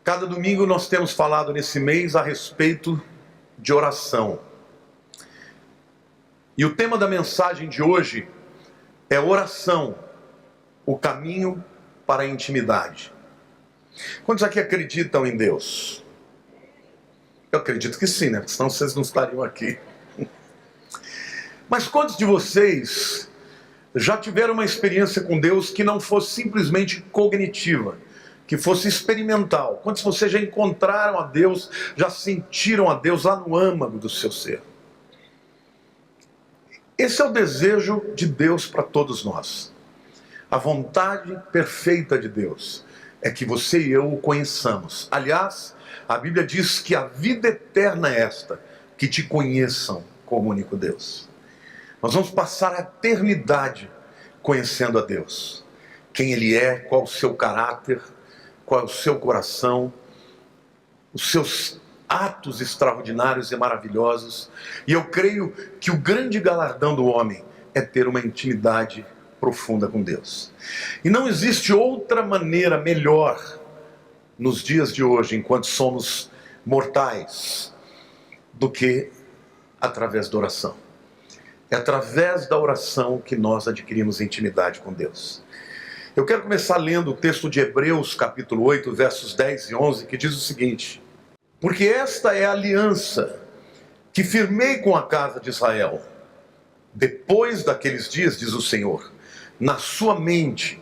Cada domingo nós temos falado nesse mês a respeito de oração. E o tema da mensagem de hoje é oração, o caminho para a intimidade. Quantos aqui acreditam em Deus? Eu acredito que sim, né? Senão vocês não estariam aqui. Mas quantos de vocês já tiveram uma experiência com Deus que não fosse simplesmente cognitiva, que fosse experimental? Quantos de vocês já encontraram a Deus, já sentiram a Deus lá no âmago do seu ser? Esse é o desejo de Deus para todos nós. A vontade perfeita de Deus é que você e eu o conheçamos. Aliás, a Bíblia diz que a vida eterna é esta, que te conheçam como único Deus. Nós vamos passar a eternidade conhecendo a Deus. Quem Ele é, qual o seu caráter, qual é o seu coração, os seus atos extraordinários e maravilhosos. E eu creio que o grande galardão do homem é ter uma intimidade profunda com Deus. E não existe outra maneira melhor nos dias de hoje, enquanto somos mortais, do que através da oração. É através da oração que nós adquirimos intimidade com Deus. Eu quero começar lendo o texto de Hebreus, capítulo 8, versos 10 e 11, que diz o seguinte: porque esta é a aliança que firmei com a casa de Israel. Depois daqueles dias, diz o Senhor, na sua mente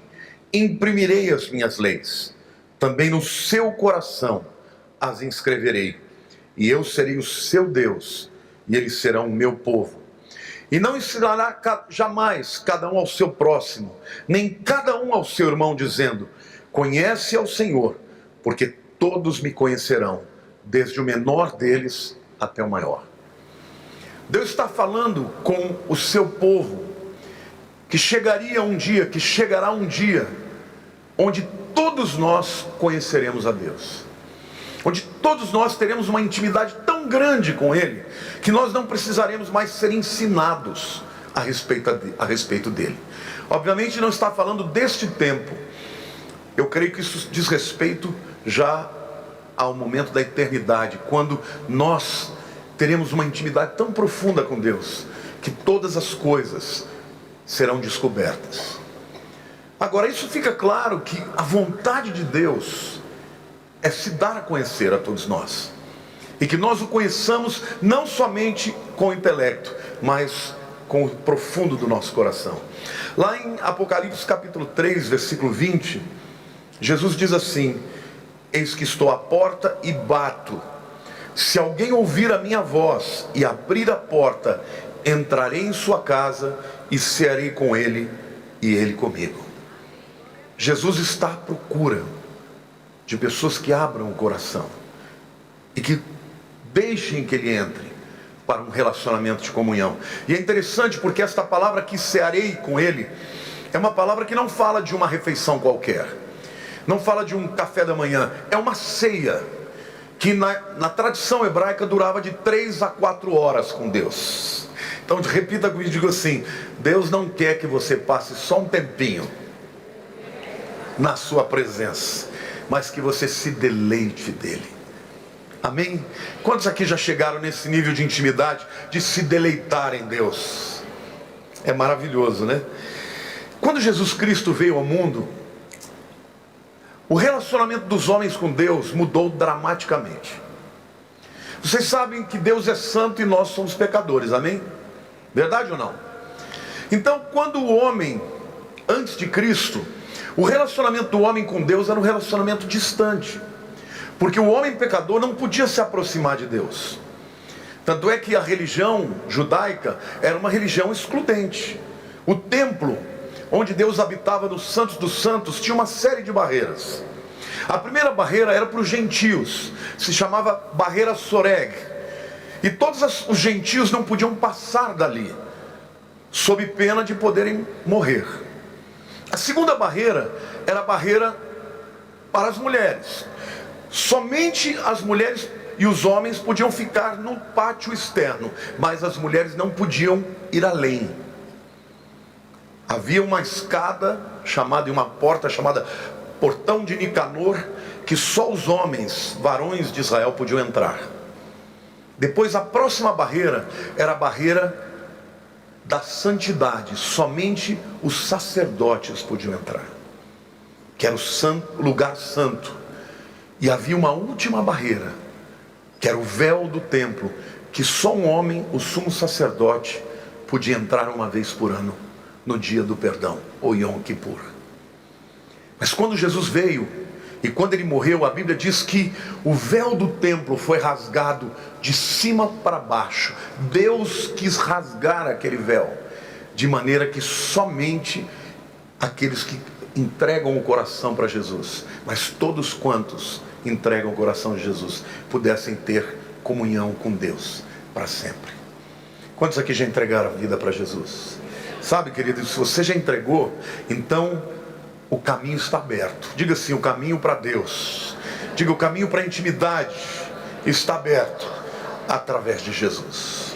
imprimirei as minhas leis, também no seu coração as inscreverei, e eu serei o seu Deus, e eles serão o meu povo. E não ensinará jamais cada um ao seu próximo, nem cada um ao seu irmão, dizendo: conhece ao Senhor, porque todos me conhecerão, desde o menor deles até o maior. Deus está falando com o seu povo, que chegaria um dia, que chegará um dia, onde todos nós conheceremos a Deus. Onde todos nós teremos uma intimidade tão grande com Ele, que nós não precisaremos mais ser ensinados a respeito dEle. Obviamente não está falando deste tempo. Eu creio que isso diz respeito já ao momento da eternidade, quando nós teremos uma intimidade tão profunda com Deus, que todas as coisas serão descobertas. Agora, isso fica claro que a vontade de Deus é se dar a conhecer a todos nós, e que nós o conheçamos não somente com o intelecto, mas com o profundo do nosso coração. Lá em Apocalipse capítulo 3, versículo 20, Jesus diz assim: eis que estou à porta e bato. Se alguém ouvir a minha voz e abrir a porta, entrarei em sua casa e cearei com ele e ele comigo. Jesus está à procura de pessoas que abram o coração e que deixem que ele entre para um relacionamento de comunhão. E é interessante porque esta palavra que cearei com ele é uma palavra que não fala de uma refeição qualquer, não fala de um café da manhã, é uma ceia que na tradição hebraica durava de 3 a 4 horas com Deus. Então repita comigo e diga assim: Deus não quer que você passe só um tempinho na sua presença, mas que você se deleite dele. Amém? Quantos aqui já chegaram nesse nível de intimidade, de se deleitar em Deus? É maravilhoso, né? Quando Jesus Cristo veio ao mundo, o relacionamento dos homens com Deus mudou dramaticamente. Vocês sabem que Deus é santo e nós somos pecadores, amém? Verdade ou não? Então, quando o homem, antes de Cristo, o relacionamento do homem com Deus era um relacionamento distante, porque o homem pecador não podia se aproximar de Deus. Tanto é que a religião judaica era uma religião excludente. O templo, onde Deus habitava nos santos dos santos, tinha uma série de barreiras. A primeira barreira era para os gentios, se chamava barreira Soreg, e todos os gentios não podiam passar dali, sob pena de poderem morrer. A segunda barreira era a barreira para as mulheres. Somente as mulheres e os homens podiam ficar no pátio externo, mas as mulheres não podiam ir além. Havia uma escada chamada, e uma porta chamada Portão de Nicanor, que só os homens, varões de Israel, podiam entrar. Depois a próxima barreira era a barreira da santidade. Somente os sacerdotes podiam entrar, que era o lugar santo. E havia uma última barreira, que era o véu do templo, que só um homem, o sumo sacerdote, podia entrar uma vez por ano, no dia do perdão, ou Yom Kippur. Mas quando Jesus veio, e quando ele morreu, a Bíblia diz que o véu do templo foi rasgado de cima para baixo. Deus quis rasgar aquele véu, de maneira que somente aqueles que entregam o coração para Jesus, mas todos quantos entregam o coração de Jesus, pudessem ter comunhão com Deus para sempre. Quantos aqui já entregaram a vida para Jesus? Sabe, querido, se você já entregou, então o caminho está aberto. Diga assim: o caminho para Deus. Diga: o caminho para a intimidade está aberto através de Jesus.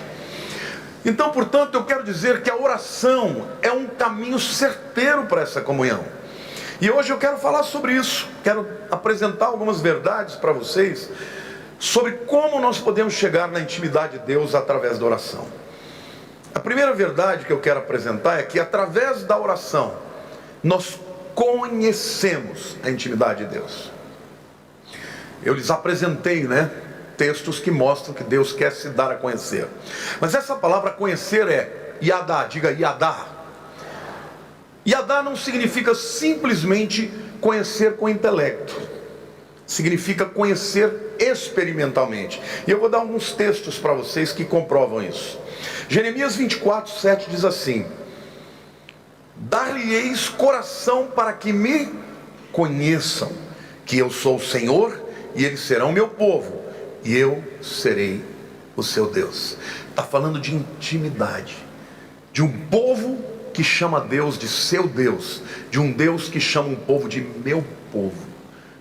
Então, portanto, eu quero dizer que a oração é um caminho certeiro para essa comunhão. E hoje eu quero falar sobre isso. Quero apresentar algumas verdades para vocês sobre como nós podemos chegar na intimidade de Deus através da oração. A primeira verdade que eu quero apresentar é que através da oração nós conhecemos a intimidade de Deus. Eu lhes apresentei, textos que mostram que Deus quer se dar a conhecer. Mas essa palavra conhecer é Yadá. Diga Yadá. Yadá não significa simplesmente conhecer com o intelecto. Significa conhecer experimentalmente. E eu vou dar alguns textos para vocês que comprovam isso. Jeremias 24:7 diz assim: dar-lhe-eis coração para que me conheçam, que eu sou o Senhor, e eles serão meu povo, e eu serei o seu Deus. Está falando de intimidade, de um povo que chama Deus de seu Deus, de um Deus que chama um povo de meu povo.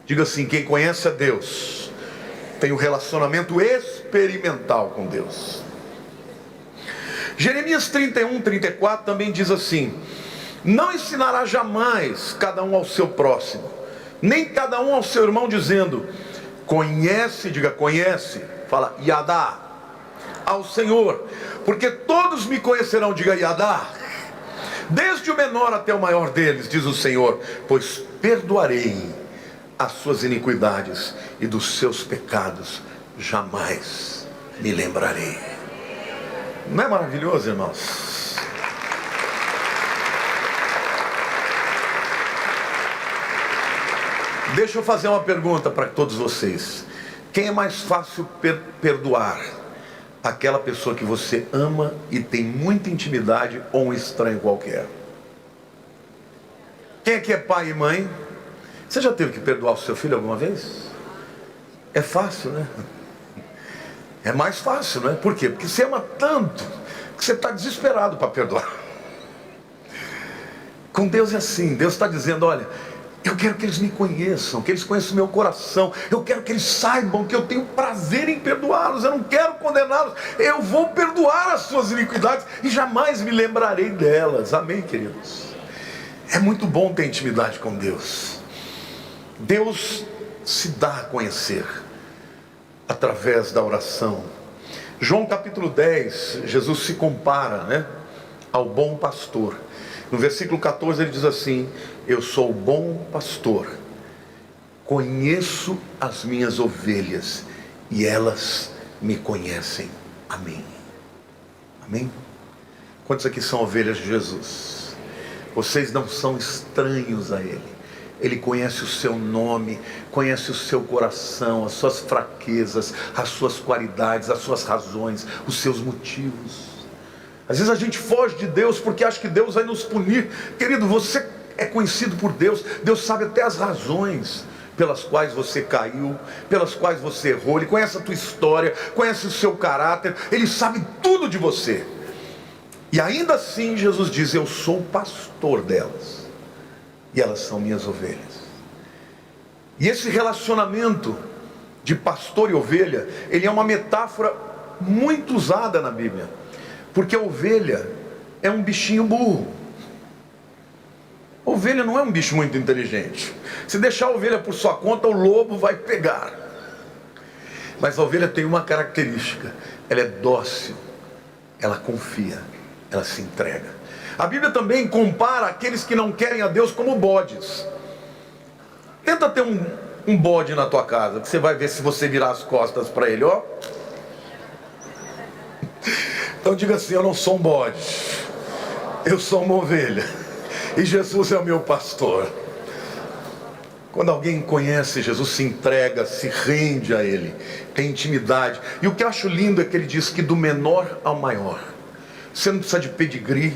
Diga assim: quem conhece a Deus tem um relacionamento experimental com Deus. Jeremias 31:34 também diz assim: não ensinará jamais cada um ao seu próximo, nem cada um ao seu irmão, dizendo: conhece, diga conhece, fala Yadá, ao Senhor, porque todos me conhecerão, diga Yadá, desde o menor até o maior deles, diz o Senhor, pois perdoarei as suas iniquidades e dos seus pecados jamais me lembrarei. Não é maravilhoso, irmãos? Deixa eu fazer uma pergunta para todos vocês. Quem é mais fácil perdoar? Aquela pessoa que você ama e tem muita intimidade, ou um estranho qualquer? Quem aqui é pai e mãe? Você já teve que perdoar o seu filho alguma vez? É fácil, né? É mais fácil, não é? Por quê? Porque você ama tanto que você está desesperado para perdoar. Com Deus é assim. Deus está dizendo: olha, eu quero que eles me conheçam, que eles conheçam o meu coração. Eu quero que eles saibam que eu tenho prazer em perdoá-los. Eu não quero condená-los. Eu vou perdoar as suas iniquidades e jamais me lembrarei delas. Amém, queridos? É muito bom ter intimidade com Deus. Deus se dá a conhecer através da oração. João capítulo 10, Jesus se compara, ao bom pastor. No versículo 14 ele diz assim: eu sou o bom pastor, conheço as minhas ovelhas e elas me conhecem a mim. Amém? Quantos aqui são ovelhas de Jesus? Vocês não são estranhos a Ele. Ele conhece o seu nome, conhece o seu coração, as suas fraquezas, as suas qualidades, as suas razões, os seus motivos. Às vezes a gente foge de Deus porque acha que Deus vai nos punir. Querido, você é conhecido por Deus. Deus sabe até as razões pelas quais você caiu, pelas quais você errou. Ele conhece a tua história, conhece o seu caráter. Ele sabe tudo de você. E ainda assim Jesus diz: eu sou o pastor delas, e elas são minhas ovelhas. E esse relacionamento de pastor e ovelha, ele é uma metáfora muito usada na Bíblia, porque a ovelha é um bichinho burro. Ovelha não é um bicho muito inteligente. Se deixar a ovelha por sua conta, o lobo vai pegar. Mas a ovelha tem uma característica: ela é dócil, ela confia, ela se entrega. A Bíblia também compara aqueles que não querem a Deus como bodes. Tenta ter um bode na tua casa, que você vai ver se você virar as costas para ele, ó. Então diga assim: eu não sou um bode, eu sou uma ovelha, e Jesus é o meu pastor. Quando alguém conhece Jesus, se entrega, se rende a Ele, tem intimidade. E o que eu acho lindo é que ele diz que do menor ao maior. Você não precisa de pedigree,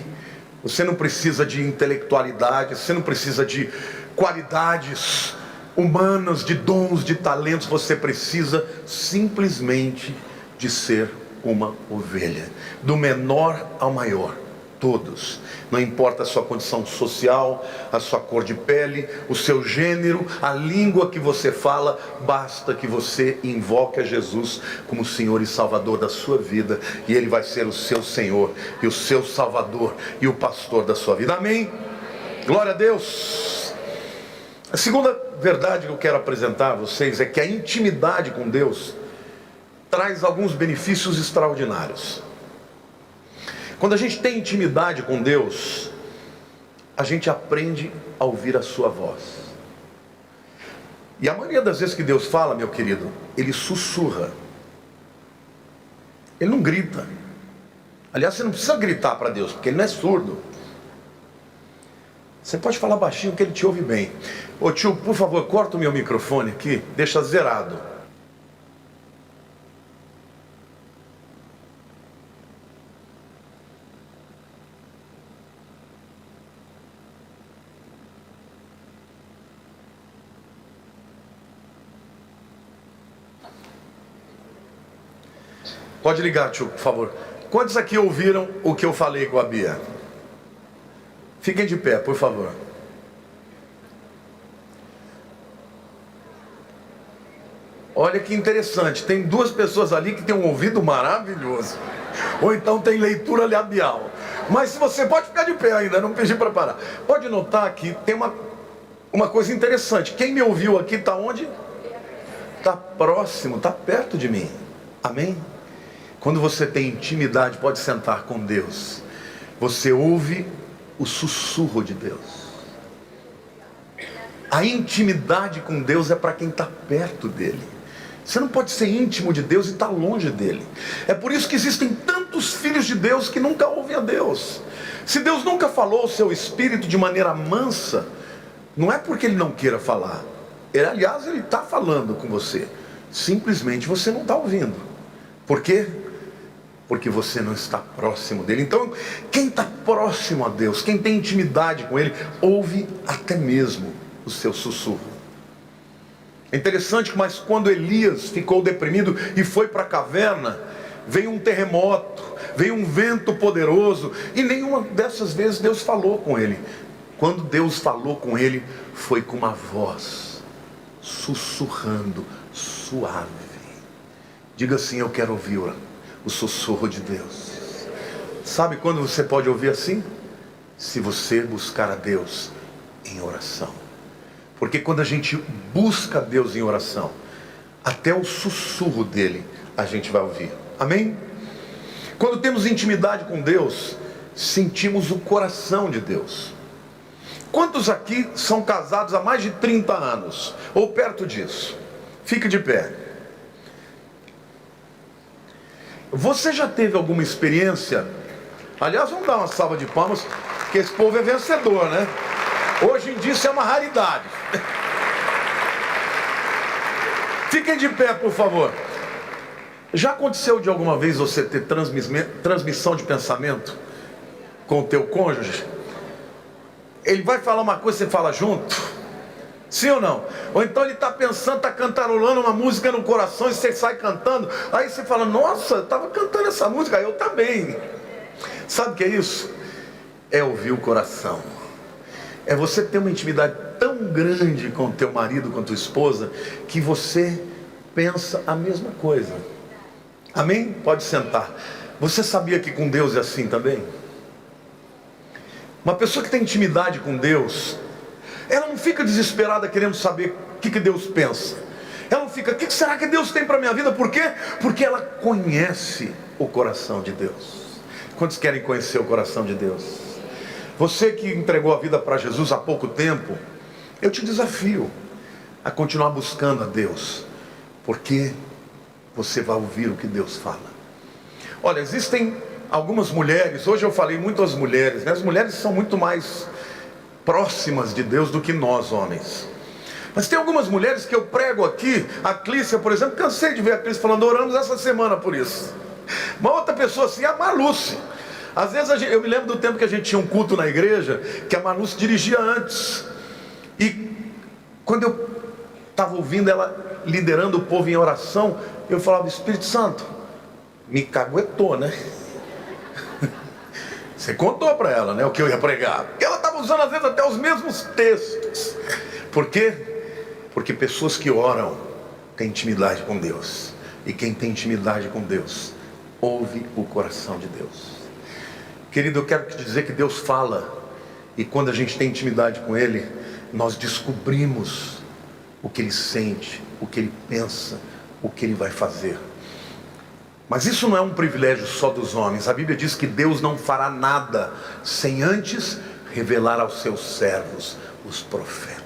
você não precisa de intelectualidade, você não precisa de qualidades humanas, de dons, de talentos. Você precisa simplesmente de ser uma ovelha. Do menor ao maior, todos. Não importa a sua condição social, a sua cor de pele, o seu gênero, a língua que você fala, basta que você invoque a Jesus como Senhor e Salvador da sua vida, e Ele vai ser o seu Senhor e o seu Salvador e o pastor da sua vida. Amém? Glória a Deus. A segunda verdade que eu quero apresentar a vocês é que a intimidade com Deus traz alguns benefícios extraordinários. Quando a gente tem intimidade com Deus, a gente aprende a ouvir a sua voz. E a maioria das vezes que Deus fala, meu querido, Ele sussurra. Ele não grita. Aliás, você não precisa gritar para Deus, porque Ele não é surdo. Você pode falar baixinho que Ele te ouve bem. Ô tio, por favor, corta o meu microfone aqui, deixa zerado. Pode ligar, tio, por favor. Quantos aqui ouviram o que eu falei com a Bia? Fiquem de pé, por favor. Olha que interessante, tem duas pessoas ali que têm um ouvido maravilhoso. Ou então tem leitura labial. Mas se você pode ficar de pé ainda, não pedi para parar. Pode notar que tem uma coisa interessante. Quem me ouviu aqui está onde? Está próximo, está perto de mim. Amém? Quando você tem intimidade, pode sentar com Deus. Você ouve o sussurro de Deus. A intimidade com Deus é para quem está perto dele. Você não pode ser íntimo de Deus e estar longe dele. É por isso que existem tantos filhos de Deus que nunca ouvem a Deus. Se Deus nunca falou o seu espírito de maneira mansa, não é porque ele não queira falar. Aliás, ele está falando com você. Simplesmente você não está ouvindo. Por quê? Porque você não está próximo dele. Então, quem está próximo a Deus, quem tem intimidade com ele, ouve até mesmo o seu sussurro. É interessante, mas quando Elias ficou deprimido e foi para a caverna, veio um terremoto, veio um vento poderoso, e nenhuma dessas vezes Deus falou com ele. Quando Deus falou com ele, foi com uma voz sussurrando, suave. Diga assim: eu quero ouvir o sussurro de Deus. Sabe quando você pode ouvir assim? Se você buscar a Deus em oração. Porque quando a gente busca a Deus em oração, até o sussurro dele a gente vai ouvir. Amém? Quando temos intimidade com Deus, sentimos o coração de Deus. Quantos aqui são casados há mais de 30 anos? Ou perto disso? Fique de pé. Você já teve alguma experiência? Aliás, vamos dar uma salva de palmas, que esse povo é vencedor, né? Hoje em dia isso é uma raridade. Fiquem de pé, por favor. Já aconteceu de alguma vez você ter transmissão de pensamento com o teu cônjuge? Ele vai falar uma coisa e você fala junto? Sim ou não? Ou então ele está pensando, está cantarolando uma música no coração e você sai cantando. Aí você fala: nossa, eu estava cantando essa música, eu também. Sabe o que é isso? É ouvir o coração. É você ter uma intimidade tão grande com o teu marido, com a tua esposa, que você pensa a mesma coisa. Amém? Pode sentar. Você sabia que com Deus é assim também? Uma pessoa que tem intimidade com Deus, ela não fica desesperada querendo saber o que Deus pensa. Ela não fica, o que será que Deus tem para a minha vida? Por quê? Porque ela conhece o coração de Deus. Quantos querem conhecer o coração de Deus? Você que entregou a vida para Jesus há pouco tempo, eu te desafio a continuar buscando a Deus, porque você vai ouvir o que Deus fala. Olha, existem algumas mulheres, hoje eu falei muito às mulheres, né? As mulheres são muito mais próximas de Deus do que nós homens. Mas tem algumas mulheres que eu prego aqui, a Clícia, por exemplo, cansei de ver a Clícia falando, oramos essa semana por isso. Uma outra pessoa assim, a Maluce. Às vezes eu me lembro do tempo que a gente tinha um culto na igreja, que a Maluce dirigia antes. E quando eu estava ouvindo ela liderando o povo em oração, eu falava, Espírito Santo, me caguetou, né? Você contou para ela, né, o que eu ia pregar. Porque ela estava usando às vezes até os mesmos textos. Por quê? Porque pessoas que oram têm intimidade com Deus. E quem tem intimidade com Deus, ouve o coração de Deus. Querido, eu quero te dizer que Deus fala. E quando a gente tem intimidade com Ele, nós descobrimos o que Ele sente, o que Ele pensa, o que Ele vai fazer. Mas isso não é um privilégio só dos homens. A Bíblia diz que Deus não fará nada sem antes revelar aos seus servos, os profetas.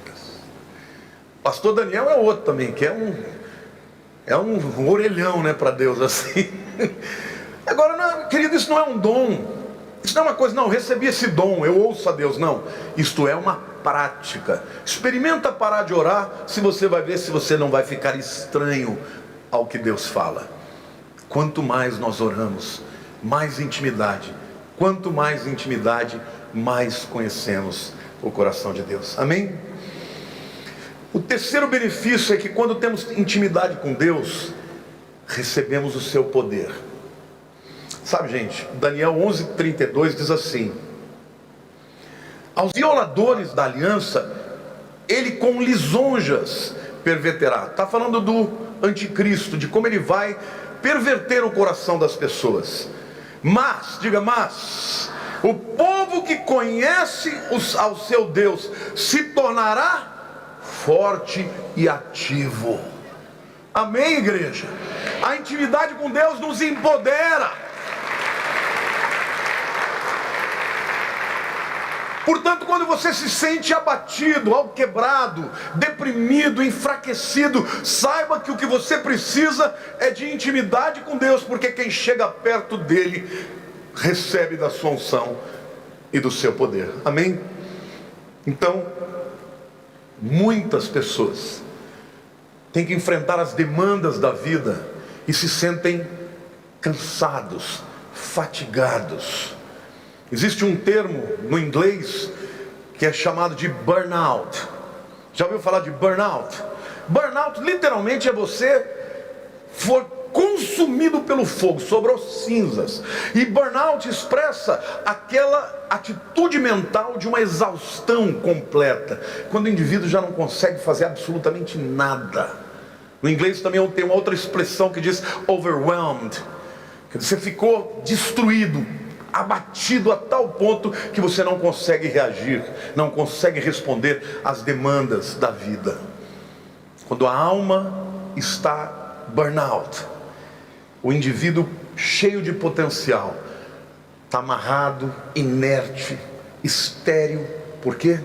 Pastor Daniel é outro também, que é um orelhão, né, para Deus assim. Agora, não, querido, isso não é um dom. Isso não é uma coisa, não, eu recebi esse dom, eu ouço a Deus, não. Isto é uma prática. Experimenta parar de orar, se você vai ver se você não vai ficar estranho ao que Deus fala. Quanto mais nós oramos, mais intimidade. Quanto mais intimidade, mais conhecemos o coração de Deus. Amém? O terceiro benefício é que quando temos intimidade com Deus, recebemos o seu poder. Sabe, gente, Daniel 11:32 diz assim: aos violadores da aliança, ele com lisonjas perverterá. Está falando do anticristo, de como ele vai perverter o coração das pessoas. Mas, diga mas, o povo que conhece ao seu Deus se tornará forte e ativo. Amém, igreja? A intimidade com Deus nos empodera. Portanto, quando você se sente abatido, alquebrado, deprimido, enfraquecido, saiba que o que você precisa é de intimidade com Deus, porque quem chega perto dele recebe da sua unção e do seu poder. Amém? Então, muitas pessoas têm que enfrentar as demandas da vida e se sentem cansados, fatigados. Existe um termo no inglês que é chamado de burnout. Já ouviu falar de burnout? Burnout literalmente é você for consumido pelo fogo, sobrou cinzas. E burnout expressa aquela atitude mental de uma exaustão completa, quando o indivíduo já não consegue fazer absolutamente nada. No inglês também tem uma outra expressão que diz overwhelmed. Você ficou destruído, abatido a tal ponto que você não consegue reagir, não consegue responder às demandas da vida. Quando a alma está burnout, o indivíduo cheio de potencial está amarrado, inerte, estéril. Por quê?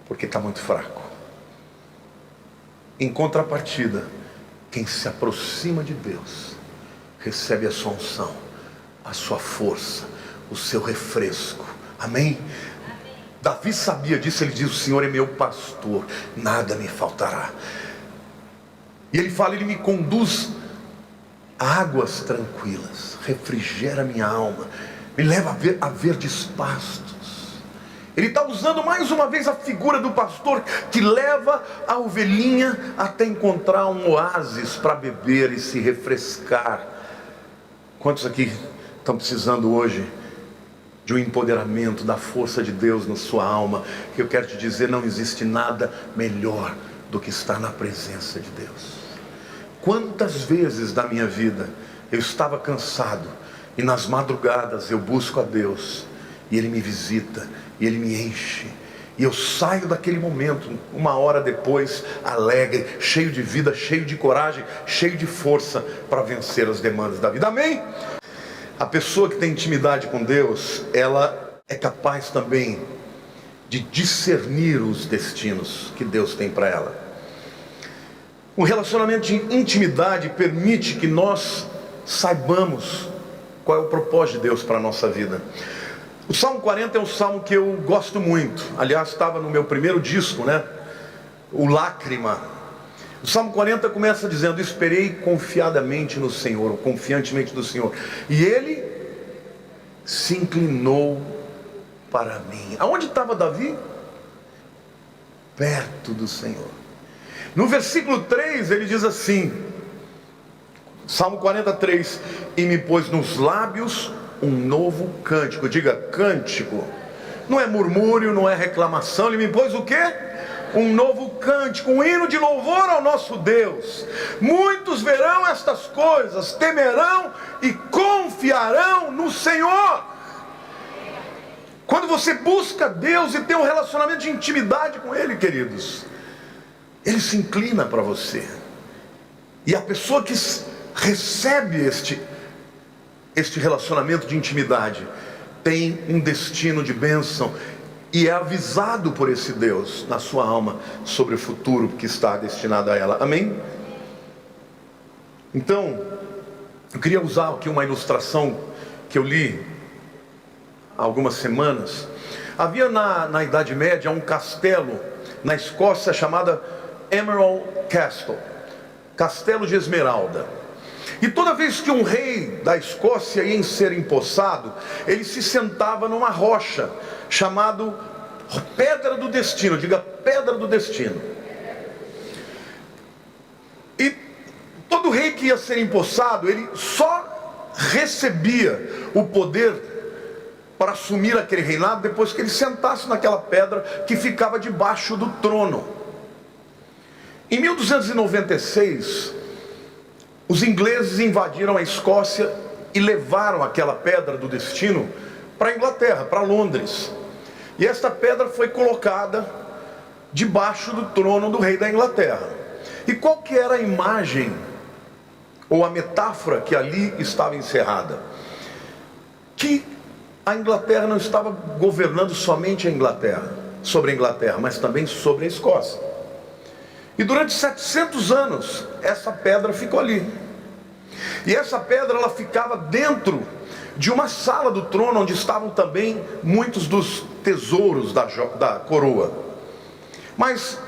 Porque está muito fraco. Em contrapartida, quem se aproxima de Deus recebe a sua unção, a sua força, o seu refresco. Amém? Davi sabia disso, ele diz: o Senhor é meu pastor, nada me faltará. E ele fala: ele me conduz a águas tranquilas, refrigera minha alma, me leva a verdes pastos. Ele está usando mais uma vez a figura do pastor que leva a ovelhinha até encontrar um oásis para beber e se refrescar. Quantos aqui estão precisando hoje de um empoderamento da força de Deus na sua alma? Que eu quero te dizer, não existe nada melhor do que estar na presença de Deus. Quantas vezes na minha vida eu estava cansado e nas madrugadas eu busco a Deus e Ele me visita e Ele me enche. E eu saio daquele momento, uma hora depois, alegre, cheio de vida, cheio de coragem, cheio de força para vencer as demandas da vida. Amém? A pessoa que tem intimidade com Deus, ela é capaz também de discernir os destinos que Deus tem para ela. Um relacionamento de intimidade permite que nós saibamos qual é o propósito de Deus para a nossa vida. O Salmo 40 é um salmo que eu gosto muito. Aliás, estava no meu primeiro disco, né? O Lágrima. O Salmo 40 começa dizendo: esperei confiadamente no Senhor, ou confiantemente no Senhor, e Ele se inclinou para mim. Aonde estava Davi? Perto do Senhor. No versículo 3 ele diz assim, Salmo 43: e me pôs nos lábios um novo cântico. Diga, cântico. Não é murmúrio, não é reclamação. Ele me pôs o quê? Um novo cântico, um hino de louvor ao nosso Deus. Muitos verão estas coisas, temerão e confiarão no Senhor. Quando você busca Deus e tem um relacionamento de intimidade com Ele, queridos, Ele se inclina para você. E a pessoa que recebe este relacionamento de intimidade tem um destino de bênção e é avisado por esse Deus na sua alma sobre o futuro que está destinado a ela. Amém? Então, eu queria usar aqui uma ilustração que eu li há algumas semanas. Havia na Idade Média um castelo na Escócia chamado Emerald Castle, Castelo de Esmeralda. E toda vez que um rei da Escócia ia ser empossado, ele se sentava numa rocha chamado Pedra do Destino. Diga, Pedra do Destino. E todo rei que ia ser empossado, ele só recebia o poder para assumir aquele reinado depois que ele sentasse naquela pedra que ficava debaixo do trono. Em 1296, os ingleses invadiram a Escócia e levaram aquela pedra do destino para a Inglaterra, para Londres. E esta pedra foi colocada debaixo do trono do rei da Inglaterra. E qual que era a imagem ou a metáfora que ali estava encerrada? Que a Inglaterra não estava governando somente a Inglaterra, sobre a Inglaterra, mas também sobre a Escócia. E durante 700 anos, essa pedra ficou ali. E essa pedra, ela ficava dentro de uma sala do trono, onde estavam também muitos dos tesouros da coroa. Mas,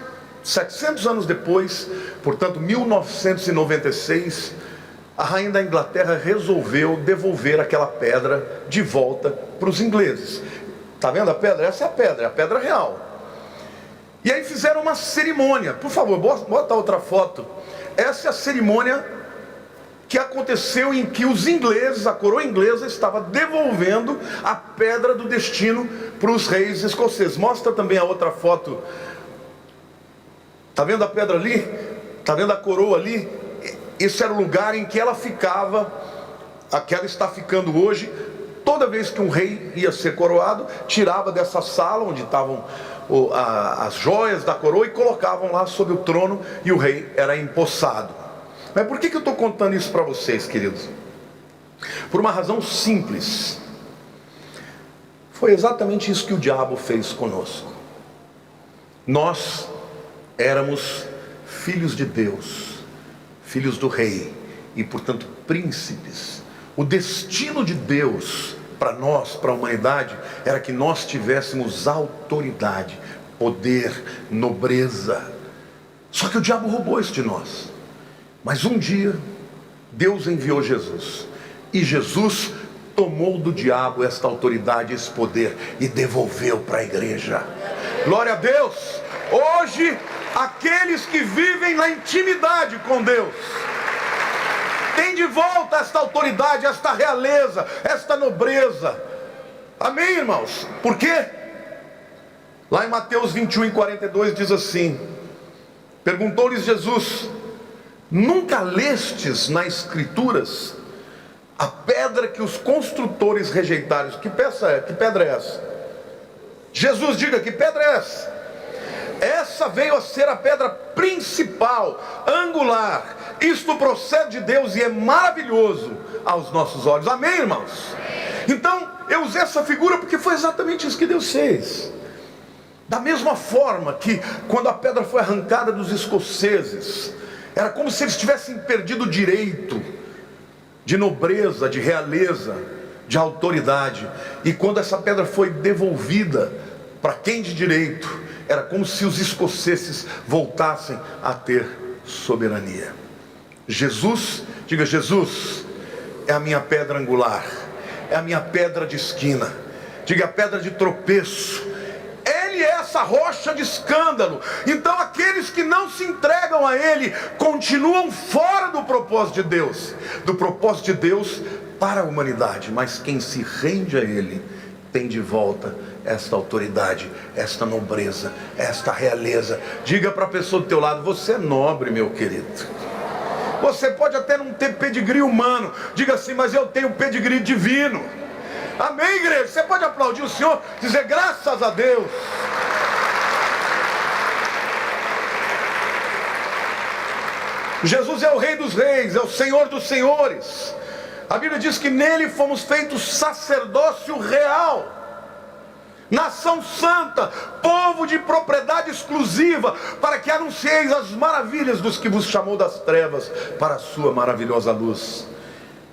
700 anos depois, portanto, 1996, a rainha da Inglaterra resolveu devolver aquela pedra de volta para os ingleses. Está vendo a pedra? Essa é a pedra real. E aí fizeram uma cerimônia. Por favor, bota outra foto. Essa é a cerimônia que aconteceu em que os ingleses, a coroa inglesa, estava devolvendo a pedra do destino para os reis escoceses. Mostra também a outra foto. Está vendo a pedra ali? Está vendo a coroa ali? Esse era o lugar em que ela ficava, a que ela está ficando hoje. Toda vez que um rei ia ser coroado, tirava dessa sala onde estavam as joias da coroa e colocavam lá sobre o trono, e o rei era empossado. Mas por que eu estou contando isso para vocês, queridos? Por uma razão simples. Foi exatamente isso que o diabo fez conosco. Nós éramos filhos de Deus, filhos do rei, e portanto príncipes. O destino de Deus para nós, para a humanidade, era que nós tivéssemos autoridade, poder, nobreza. Só que o diabo roubou isso de nós. Mas um dia, Deus enviou Jesus. E Jesus tomou do diabo esta autoridade, esse poder, e devolveu para a igreja. Glória a Deus! Hoje, aqueles que vivem na intimidade com Deus tem de volta esta autoridade, esta realeza, esta nobreza. Amém, irmãos? Por quê? Lá em Mateus 21:42 diz assim: perguntou-lhes Jesus: nunca lestes nas escrituras a pedra que os construtores rejeitaram? Que pedra é essa? Jesus, diga, que pedra é essa? Essa veio a ser a pedra principal, angular. Isto procede de Deus e é maravilhoso aos nossos olhos. Amém, irmãos? Então, eu usei essa figura porque foi exatamente isso que Deus fez. Da mesma forma que quando a pedra foi arrancada dos escoceses, era como se eles tivessem perdido o direito de nobreza, de realeza, de autoridade. E quando essa pedra foi devolvida para quem de direito, era como se os escoceses voltassem a ter soberania. Jesus, diga, Jesus é a minha pedra angular, é a minha pedra de esquina, diga, a pedra de tropeço. Ele é essa rocha de escândalo. Então aqueles que não se entregam a Ele continuam fora do propósito de Deus, do propósito de Deus para a humanidade. Mas quem se rende a Ele tem de volta esta autoridade, esta nobreza, esta realeza. Diga para a pessoa do teu lado: você é nobre, meu querido. Você pode até não ter pedigree humano, diga assim: mas eu tenho pedigree divino. Amém, igreja? Você pode aplaudir o Senhor, dizer graças a Deus. Jesus é o Rei dos Reis, é o Senhor dos Senhores. A Bíblia diz que nele fomos feitos sacerdócio real, nação santa, povo de propriedade exclusiva, para que anuncieis as maravilhas dos que vos chamou das trevas para a sua maravilhosa luz.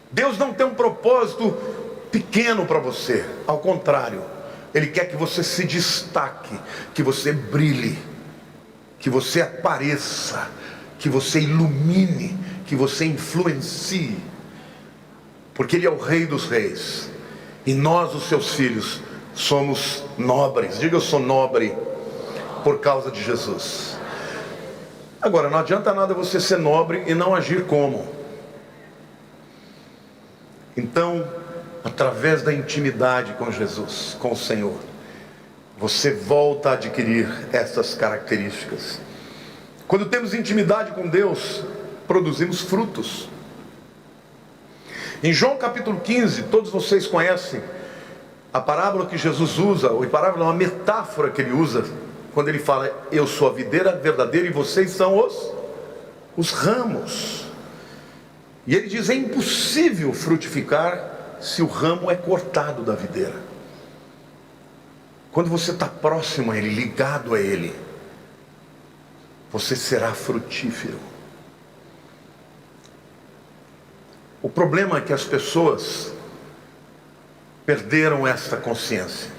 Deus não tem um propósito pequeno para você, ao contrário, Ele quer que você se destaque, que você brilhe, que você apareça, que você ilumine, que você influencie, porque Ele é o Rei dos Reis, e nós, os seus filhos, somos nobres. Diga: eu sou nobre por causa de Jesus. Agora, não adianta nada você ser nobre e não agir como. Então, através da intimidade com Jesus, com o Senhor, você volta a adquirir essas características. Quando temos intimidade com Deus, produzimos frutos. Em João capítulo 15, todos vocês conhecem a parábola que Jesus usa. A parábola é uma metáfora que Ele usa, quando Ele fala: eu sou a videira verdadeira e vocês são os ramos. E Ele diz: é impossível frutificar se o ramo é cortado da videira. Quando você está próximo a Ele, ligado a Ele, você será frutífero. O problema é que as pessoas perderam esta consciência.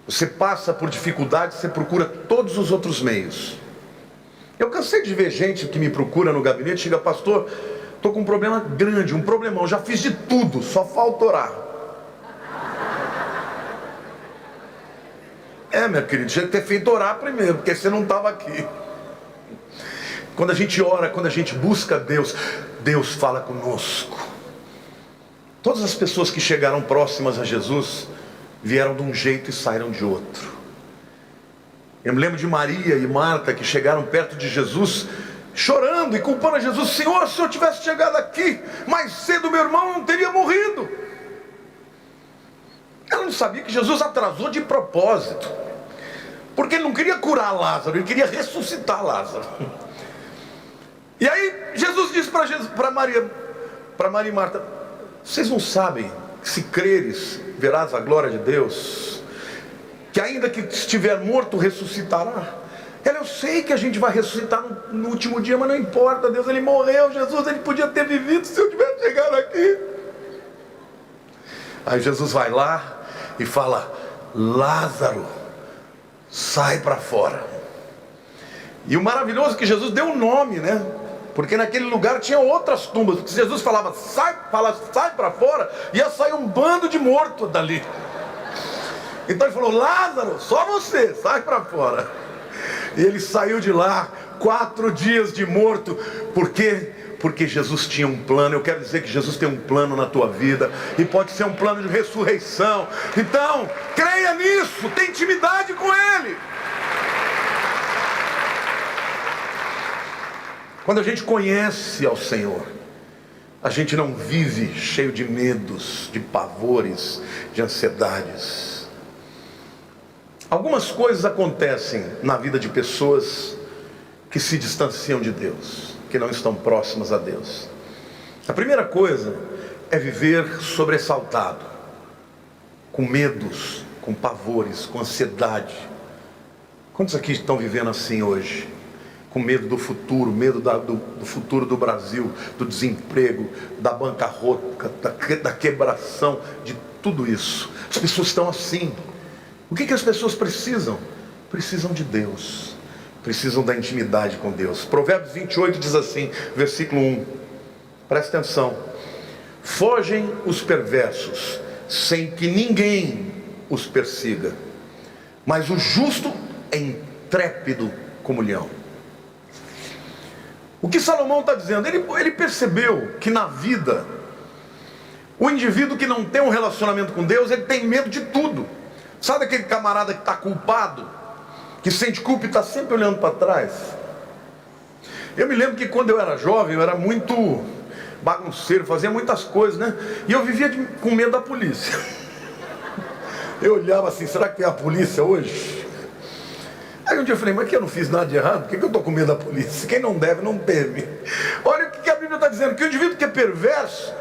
Você passa por dificuldades, você procura todos os outros meios. Eu cansei de ver gente que me procura no gabinete e chega: pastor, estou com um problema grande, um problemão, já fiz de tudo, só falta orar. Meu querido, tinha que ter feito orar primeiro, porque você não estava aqui. Quando a gente ora, quando a gente busca Deus, Deus fala conosco. Todas as pessoas que chegaram próximas a Jesus vieram de um jeito e saíram de outro. Eu me lembro de Maria e Marta, que chegaram perto de Jesus chorando e culpando a Jesus: Senhor, se eu tivesse chegado aqui mais cedo, meu irmão não teria morrido. Ela não sabia que Jesus atrasou de propósito, porque Ele não queria curar Lázaro, Ele queria ressuscitar Lázaro. E aí Jesus disse para Maria e Marta: vocês não sabem que se creres, verás a glória de Deus, que ainda que estiver morto, ressuscitará? Ela: eu sei que a gente vai ressuscitar no último dia, mas não importa, Deus, Ele morreu, Jesus, Ele podia ter vivido se eu tivesse chegado aqui. Aí Jesus vai lá e fala: Lázaro, sai para fora. E o maravilhoso é que Jesus deu um nome, né? Porque naquele lugar tinha outras tumbas. Se Jesus falava sai para fora, ia sair um bando de mortos dali. Então Ele falou: Lázaro, só você, sai para fora. E ele saiu de lá, 4 dias de morto. Por quê? Porque Jesus tinha um plano. Eu quero dizer que Jesus tem um plano na tua vida, e pode ser um plano de ressurreição. Então, creia nisso, tenha intimidade com Ele. Quando a gente conhece ao Senhor, a gente não vive cheio de medos, de pavores, de ansiedades. Algumas coisas acontecem na vida de pessoas que se distanciam de Deus, que não estão próximas a Deus. A primeira coisa é viver sobressaltado, com medos, com pavores, com ansiedade. Quantos aqui estão vivendo assim hoje? Com medo do futuro, medo do futuro do Brasil, do desemprego, da bancarrota, da quebração, de tudo isso. As pessoas estão assim. O que as pessoas precisam? Precisam de Deus, precisam da intimidade com Deus. Provérbios 28 diz assim, versículo 1, presta atenção: fogem os perversos, sem que ninguém os persiga, mas o justo é intrépido como leão. O que Salomão está dizendo? Ele percebeu que na vida, o indivíduo que não tem um relacionamento com Deus, ele tem medo de tudo. Sabe aquele camarada que está culpado, que sente culpa e está sempre olhando para trás? Eu me lembro que quando eu era jovem, eu era muito bagunceiro, fazia muitas coisas, né? E eu vivia com medo da polícia. Eu olhava assim, será que tem a polícia hoje? Aí um dia eu falei, mas que eu não fiz nada de errado? Por que eu estou com medo da polícia? Quem não deve, não teme. Olha o que a Bíblia está dizendo, que o indivíduo que é perverso,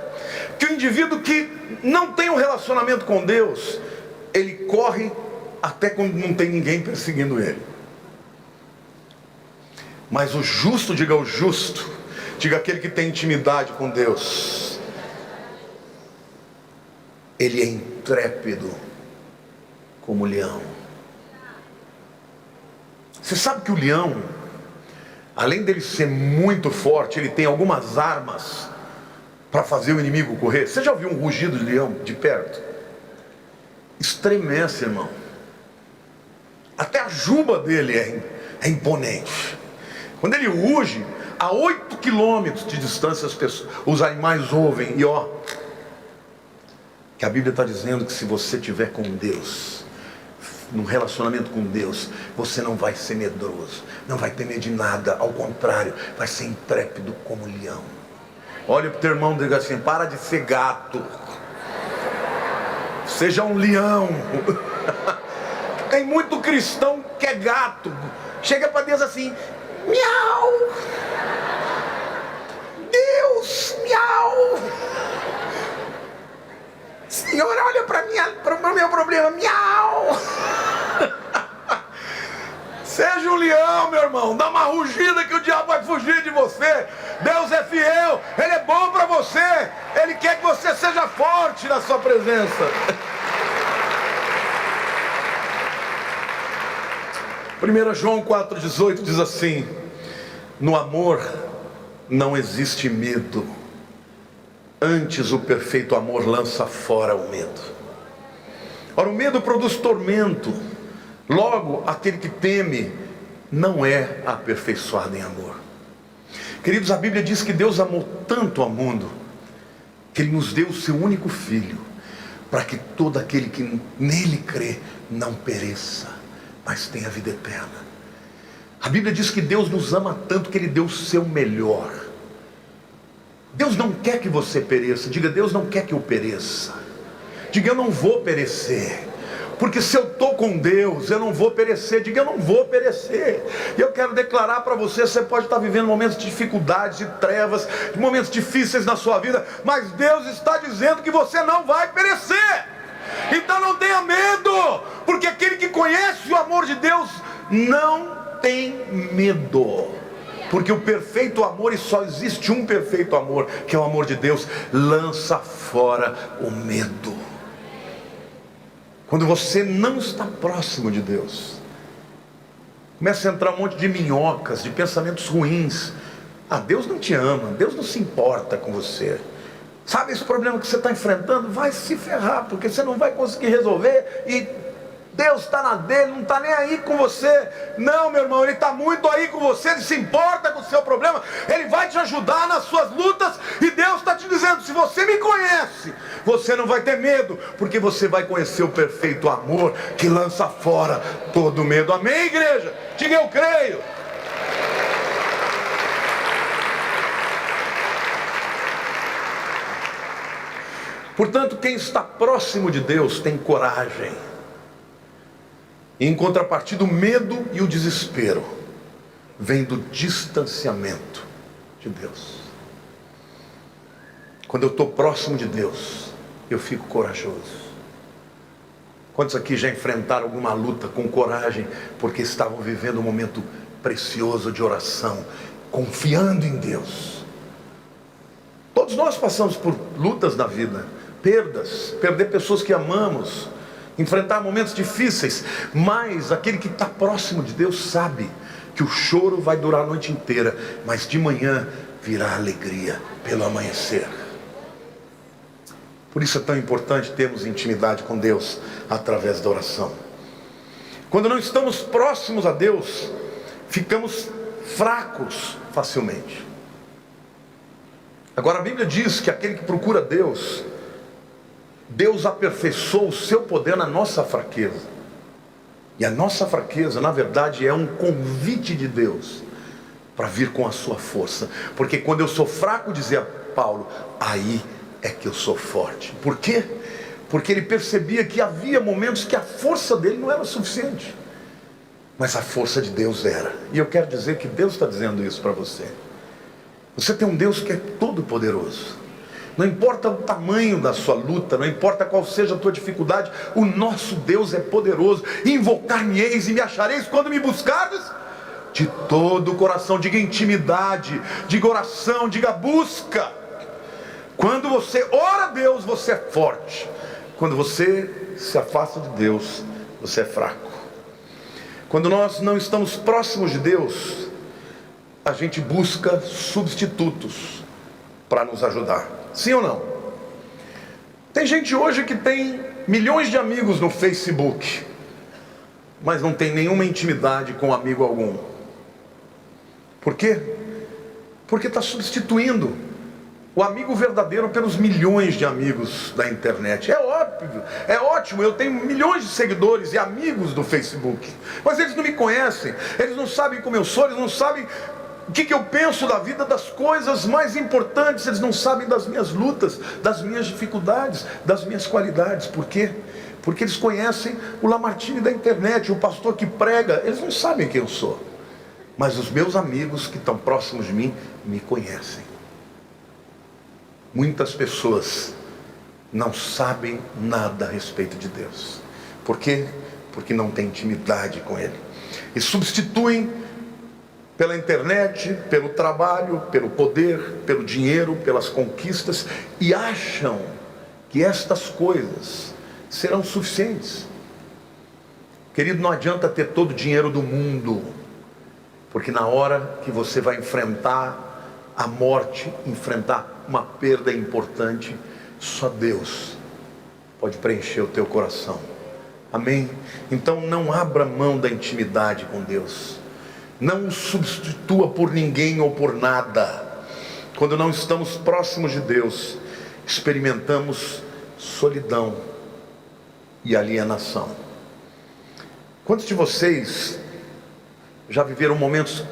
que o indivíduo que não tem um relacionamento com Deus, ele corre até quando não tem ninguém perseguindo ele. Mas o justo, diga o justo, diga aquele que tem intimidade com Deus, ele é intrépido como o leão. Você sabe que o leão, além dele ser muito forte, ele tem algumas armas para fazer o inimigo correr. Você já ouviu um rugido de leão de perto? Estremece, irmão. Até a juba dele é imponente. Quando ele ruge, a 8 quilômetros de distância os animais ouvem. E ó, que a Bíblia está dizendo que se você estiver com Deus, num relacionamento com Deus, você não vai ser medroso, não vai ter medo de nada, ao contrário, vai ser intrépido como leão. Olha para o teu irmão e diga assim, para de ser gato, seja um leão. Tem muito cristão que é gato, chega para Deus assim, miau, Deus, miau, Senhor, olha para o meu problema, miau. Seja um leão, meu irmão, dá uma rugida que o diabo vai fugir de você. Deus é fiel, Ele é bom para você, Ele quer que você seja forte na sua presença. 1 João 4,18 diz assim, no amor não existe medo, antes o perfeito amor lança fora o medo. Ora, o medo produz tormento, logo aquele que teme não é aperfeiçoado em amor. Queridos, a Bíblia diz que Deus amou tanto ao mundo, que Ele nos deu o seu único Filho, para que todo aquele que nele crê não pereça, mas tenha vida eterna. A Bíblia diz que Deus nos ama tanto que Ele deu o seu melhor. Deus não quer que você pereça. Diga, Deus não quer que eu pereça. Diga, eu não vou perecer, porque se eu estou com Deus, eu não vou perecer. Diga, eu não vou perecer. E eu quero declarar para você, você pode estar vivendo momentos de dificuldades, de trevas, de momentos difíceis na sua vida, mas Deus está dizendo que você não vai perecer. Então não tenha medo, porque aquele que conhece o amor de Deus não tem medo, porque o perfeito amor, e só existe um perfeito amor, que é o amor de Deus, lança fora o medo. Quando você não está próximo de Deus, começa a entrar um monte de minhocas, de pensamentos ruins. Ah, Deus não te ama, Deus não se importa com você. Sabe esse problema que você está enfrentando? Vai se ferrar, porque você não vai conseguir resolver, e Deus está na dele, não está nem aí com você. Não, meu irmão, Ele está muito aí com você, Ele se importa com o seu problema, Ele vai te ajudar nas suas lutas, e Deus está te dizendo, se você me conhece, você não vai ter medo, porque você vai conhecer o perfeito amor, que lança fora todo medo. Amém, igreja? Diga, eu creio. Portanto, quem está próximo de Deus tem coragem. E em contrapartida, o medo e o desespero vêm do distanciamento de Deus. Quando eu estou próximo de Deus, eu fico corajoso. Quantos aqui já enfrentaram alguma luta com coragem, porque estavam vivendo um momento precioso de oração, confiando em Deus? Todos nós passamos por lutas na vida, perdas, perder pessoas que amamos, enfrentar momentos difíceis, mas aquele que está próximo de Deus sabe que o choro vai durar a noite inteira, mas de manhã virá alegria pelo amanhecer. Por isso é tão importante termos intimidade com Deus através da oração. Quando não estamos próximos a Deus, ficamos fracos facilmente. Agora a Bíblia diz que aquele que procura Deus, Deus aperfeiçoa o seu poder na nossa fraqueza. E a nossa fraqueza, na verdade, é um convite de Deus para vir com a sua força. Porque quando eu sou fraco, dizia Paulo, aí é que eu sou forte. Por quê? Porque ele percebia que havia momentos que a força dele não era suficiente, mas a força de Deus era. E eu quero dizer que Deus está dizendo isso para você. Você tem um Deus que é todo poderoso. Não importa o tamanho da sua luta, não importa qual seja a tua dificuldade, o nosso Deus é poderoso. Invocar-me-eis e me achareis quando me buscardes de todo o coração. Diga intimidade, diga oração, diga busca. Quando você ora a Deus, você é forte. Quando você se afasta de Deus, você é fraco. Quando nós não estamos próximos de Deus, a gente busca substitutos para nos ajudar. Sim ou não? Tem gente hoje que tem milhões de amigos no Facebook, mas não tem nenhuma intimidade com amigo algum. Por quê? Porque está substituindo o amigo verdadeiro pelos milhões de amigos da internet. É óbvio, é ótimo, eu tenho milhões de seguidores e amigos do Facebook, mas eles não me conhecem, eles não sabem como eu sou, eles não sabem o que eu penso da vida, das coisas mais importantes, eles não sabem das minhas lutas, das minhas dificuldades, das minhas qualidades. Por quê? Porque eles conhecem o Lamartine da internet, o pastor que prega, eles não sabem quem eu sou. Mas os meus amigos que estão próximos de mim, me conhecem. Muitas pessoas não sabem nada a respeito de Deus. Por quê? Porque não têm intimidade com Ele. E substituem pela internet, pelo trabalho, pelo poder, pelo dinheiro, pelas conquistas, e acham que estas coisas serão suficientes. Querido, não adianta ter todo o dinheiro do mundo, porque na hora que você vai enfrentar a morte, enfrentar uma perda importante, só Deus pode preencher o teu coração. Amém? Então não abra mão da intimidade com Deus. Não o substitua por ninguém ou por nada. Quando não estamos próximos de Deus, experimentamos solidão e alienação. Quantos de vocês já viveram momentos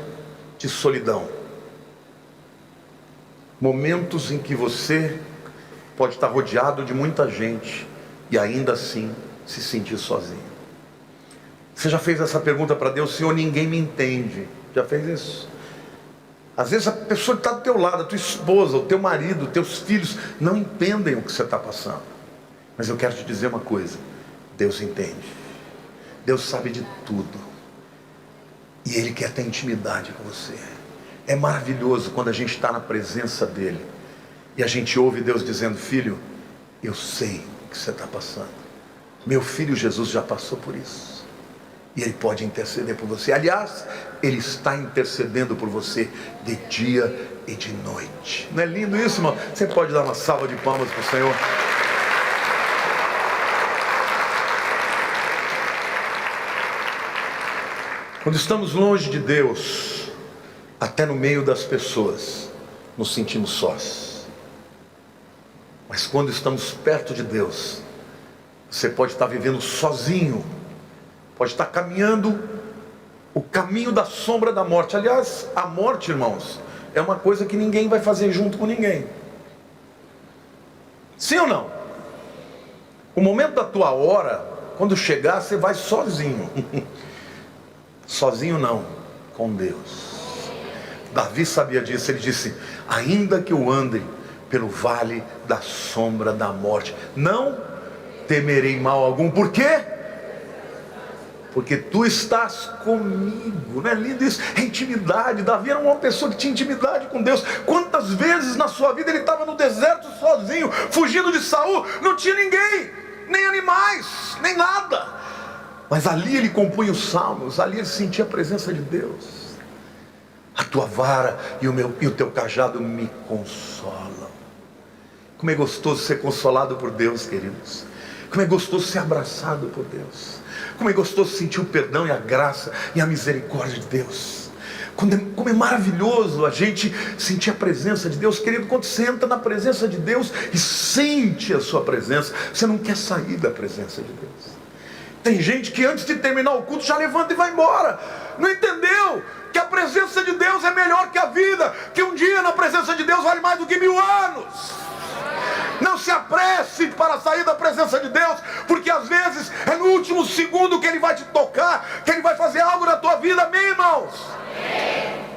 de solidão? Momentos em que você pode estar rodeado de muita gente e ainda assim se sentir sozinho. Você já fez essa pergunta para Deus? Senhor, ninguém me entende. Já fez isso? Às vezes a pessoa que está do teu lado, a tua esposa, o teu marido, teus filhos, não entendem o que você está passando. Mas eu quero te dizer uma coisa: Deus entende. Deus sabe de tudo. E Ele quer ter intimidade com você. É maravilhoso quando a gente está na presença dEle e a gente ouve Deus dizendo: filho, eu sei o que você está passando. Meu filho Jesus já passou por isso. E Ele pode interceder por você. Aliás, Ele está intercedendo por você de dia e de noite. Não é lindo isso, irmão? Você pode dar uma salva de palmas para o Senhor? Quando estamos longe de Deus, até no meio das pessoas, nos sentimos sós. Mas quando estamos perto de Deus, você pode estar vivendo sozinho, pode estar caminhando o caminho da sombra da morte. Aliás, a morte, irmãos, é uma coisa que ninguém vai fazer junto com ninguém. Sim ou não? O momento da tua hora, Quando chegar, você vai sozinho. Sozinho não, com Deus. Davi sabia disso, ele disse: ainda que eu ande pelo vale da sombra da morte, não temerei mal algum. Por quê? Porque tu estás comigo. Não é lindo isso? É intimidade. Davi era uma pessoa que tinha intimidade com Deus. Quantas vezes na sua vida ele estava no deserto sozinho, fugindo de Saul, não tinha ninguém, nem animais, nem nada, mas ali ele compunha os salmos, ali ele sentia a presença de Deus. A tua vara e o teu cajado me consolam. Como é gostoso ser consolado por Deus, queridos. Como é gostoso ser abraçado por Deus. Como é gostoso sentir o perdão e a graça e a misericórdia de Deus. Como é maravilhoso a gente sentir a presença de Deus, querido. Quando você entra na presença de Deus e sente a sua presença, você não quer sair da presença de Deus. Tem gente que antes de terminar o culto já levanta e vai embora. Não entendeu que a presença de Deus é melhor que a vida, que um dia na presença de Deus vale mais do que 1000 anos. Não se apresse para sair da presença de Deus, porque às vezes é no último segundo que Ele vai te tocar, que Ele vai fazer algo na tua vida, amém, irmãos?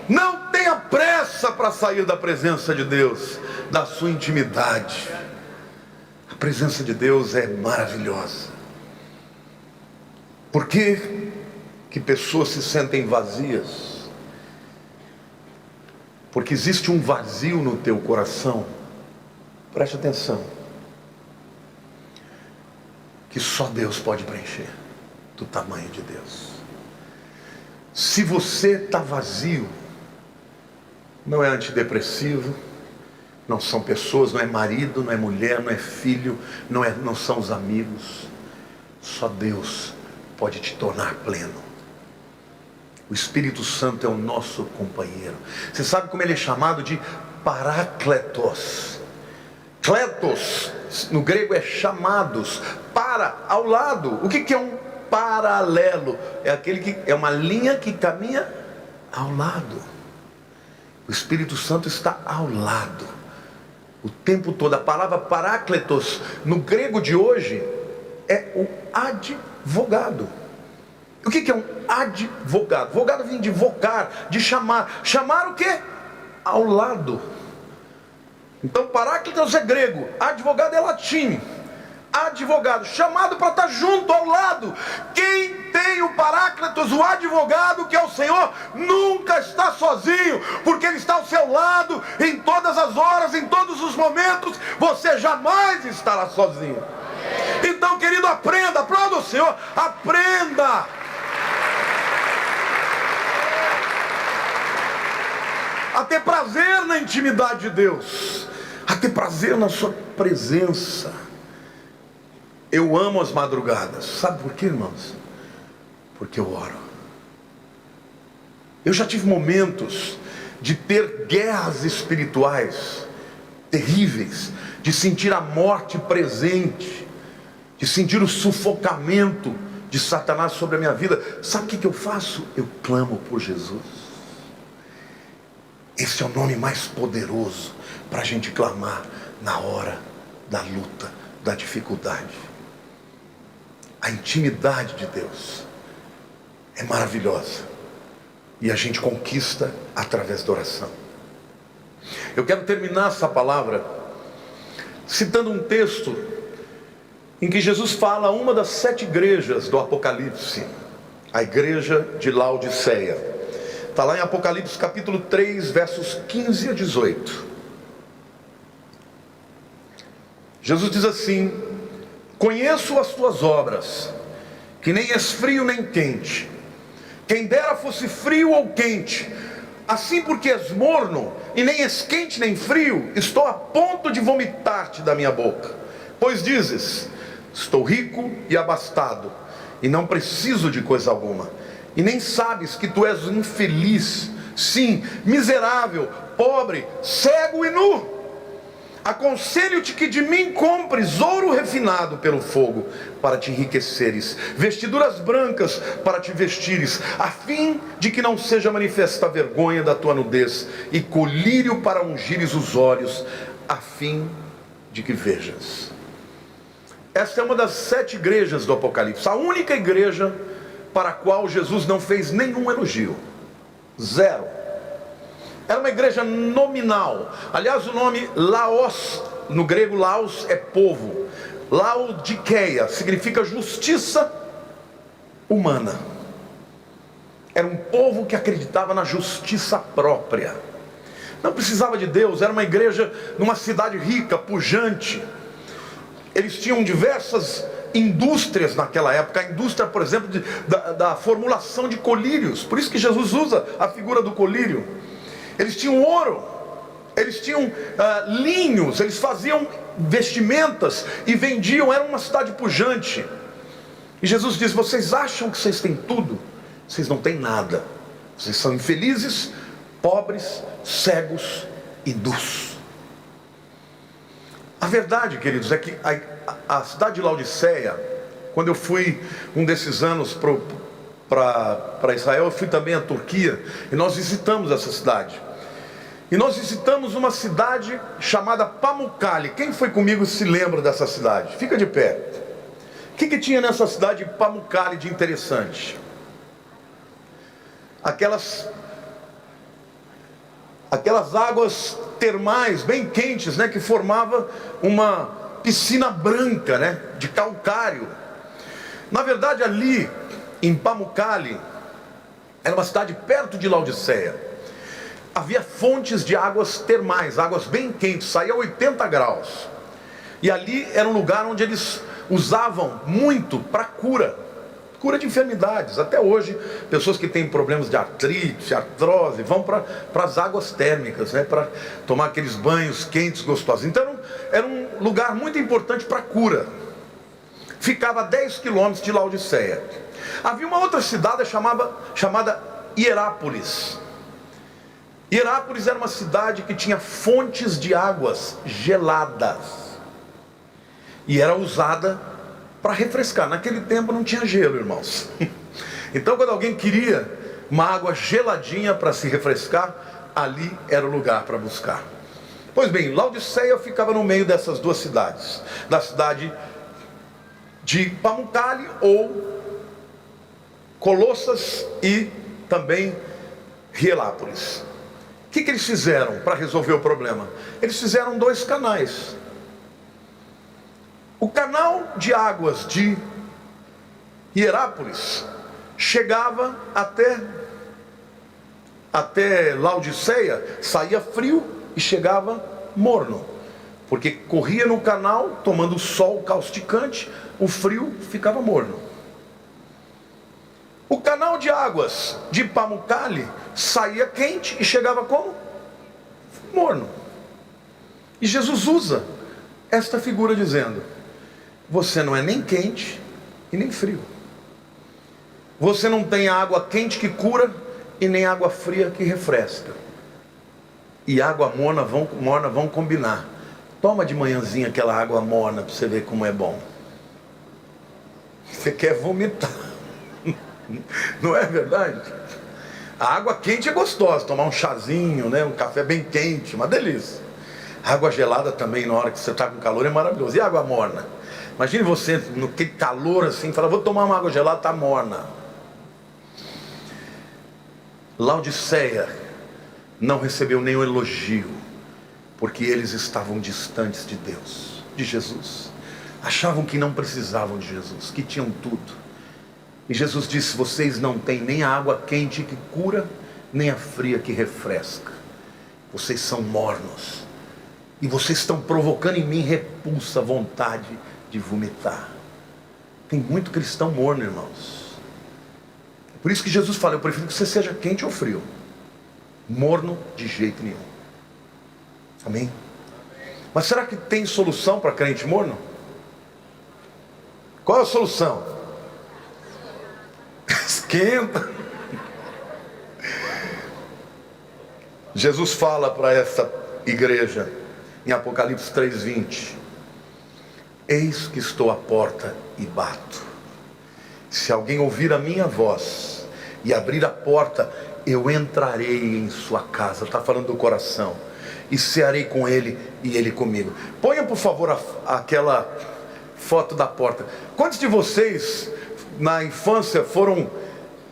Não tenha pressa para sair da presença de Deus, da sua intimidade. A presença de Deus é maravilhosa. Por que pessoas se sentem vazias? Porque existe um vazio no teu coração. Preste atenção, que só Deus pode preencher, do tamanho de Deus. Se você está vazio, não é antidepressivo, não são pessoas, não é marido, não é mulher, não é filho, não são os amigos. Só Deus pode te tornar pleno. O Espírito Santo é o nosso companheiro. Você sabe como ele é chamado de Parácletos? Kletos, no grego é chamados, para, ao lado. O que é um paralelo? É aquele que é uma linha que caminha ao lado. O Espírito Santo está ao lado, o tempo todo. A palavra parácletos, no grego de hoje, é o advogado. O que é um advogado? Advogado vem de vocar, de chamar. Chamar o quê? Ao lado. Então Paráclitos é grego, advogado é latim. Advogado, chamado para estar junto, ao lado. Quem tem o Paráclitos, o advogado, que é o Senhor, nunca está sozinho, porque Ele está ao seu lado, em todas as horas, em todos os momentos. Você jamais estará sozinho. Então, querido, aprenda, aplauda o Senhor, aprenda a ter prazer na intimidade de Deus, a ter prazer na sua presença. Eu amo as madrugadas. Sabe por quê, irmãos? Porque eu oro. Eu já tive momentos de ter guerras espirituais terríveis, de sentir a morte presente, de sentir o sufocamento de Satanás sobre a minha vida. Sabe o que eu faço? Eu clamo por Jesus. Esse é o nome mais poderoso para a gente clamar na hora da luta, da dificuldade. A intimidade de Deus é maravilhosa, e a gente conquista através da oração. Eu quero terminar essa palavra citando um texto em que Jesus fala a uma das 7 igrejas do Apocalipse, a igreja de Laodiceia. Está lá em Apocalipse capítulo 3, versos 15 a 18. Jesus diz assim: conheço as tuas obras, que nem és frio nem quente. Quem dera fosse frio ou quente. Assim, porque és morno, e nem és quente nem frio, estou a ponto de vomitar-te da minha boca. Pois dizes: estou rico e abastado, e não preciso de coisa alguma. E nem sabes que tu és infeliz, sim, miserável, pobre, cego e nu. Aconselho-te que de mim compres ouro refinado pelo fogo, para te enriqueceres, vestiduras brancas para te vestires, a fim de que não seja manifesta a vergonha da tua nudez, e colírio para ungires os olhos, a fim de que vejas. Esta é uma das 7 igrejas do Apocalipse, a única igreja para a qual Jesus não fez nenhum elogio. 0. Era uma igreja nominal. Aliás, o nome Laos, no grego Laos é povo. Laodiceia significa justiça humana. Era um povo que acreditava na justiça própria. Não precisava de Deus, era uma igreja numa cidade rica, pujante. Eles tinham diversas indústrias naquela época. A indústria, por exemplo, da formulação de colírios. Por isso que Jesus usa a figura do colírio. Eles tinham ouro, eles tinham linhos, eles faziam vestimentas e vendiam. Era uma cidade pujante. E Jesus diz: vocês acham que vocês têm tudo? Vocês não têm nada. Vocês são infelizes, pobres, cegos e nus. A verdade, queridos, é que a cidade de Laodiceia, quando eu fui um desses anos para Israel, eu fui também à Turquia, e nós visitamos essa cidade. E nós visitamos uma cidade chamada Pamukkale. Quem foi comigo se lembra dessa cidade? Fica de pé. O que tinha nessa cidade de Pamukkale de interessante? Aquelas águas termais bem quentes, né, que formava uma piscina branca, né, de calcário. Na verdade, ali em Pamukkale, era uma cidade perto de Laodiceia. Havia fontes de águas termais, águas bem quentes, saía a 80 graus. E ali era um lugar onde eles usavam muito para cura de enfermidades. Até hoje, pessoas que têm problemas de artrite, artrose, vão para as águas térmicas, né, para tomar aqueles banhos quentes, gostosos. Então, era um lugar muito importante para cura. Ficava a 10 quilômetros de Laodiceia. Havia uma outra cidade chamada Hierápolis. Hierápolis era uma cidade que tinha fontes de águas geladas. E era usada para refrescar. Naquele tempo não tinha gelo, irmãos. Então, quando alguém queria uma água geladinha para se refrescar, ali era o lugar para buscar. Pois bem, Laodiceia ficava no meio dessas duas cidades, da cidade de Pamukkale ou Colossas e também Hierápolis. O que eles fizeram para resolver o problema? Eles fizeram 2 canais. O canal de águas de Hierápolis chegava até Laodiceia, saía frio e chegava morno, porque corria no canal, tomando sol causticante, o frio ficava morno. O canal de águas de Pamukkale saía quente e chegava como? Morno. E Jesus usa esta figura dizendo: você não é nem quente e nem frio. Você não tem água quente que cura e nem água fria que refresca. E água morna vão combinar. Toma de manhãzinha aquela água morna para você ver como é bom. Você quer vomitar. Não é verdade? A água quente é gostosa, tomar um chazinho, né? Um café bem quente, uma delícia. A água gelada também, na hora que você está com calor, é maravilhoso. E a água morna? Imagine você, no que calor assim, fala: vou tomar uma água gelada, está morna. Laodiceia não recebeu nenhum elogio, porque eles estavam distantes de Deus, de Jesus. Achavam que não precisavam de Jesus, que tinham tudo. E Jesus disse: vocês não têm nem a água quente que cura, nem a fria que refresca. Vocês são mornos. E vocês estão provocando em mim repulsa, vontade de vomitar. Tem muito cristão morno, irmãos. Por isso que Jesus fala: eu prefiro que você seja quente ou frio. Morno de jeito nenhum. Amém? Mas será que tem solução para crente morno? Qual é a solução? Esquenta. Jesus fala para essa igreja em Apocalipse 3:20: eis que estou à porta e bato. Se alguém ouvir a minha voz e abrir a porta, eu entrarei em sua casa. Está falando do coração. E cearei com ele e ele comigo. Ponha por favor foto da porta. Quantos de vocês, na infância, foram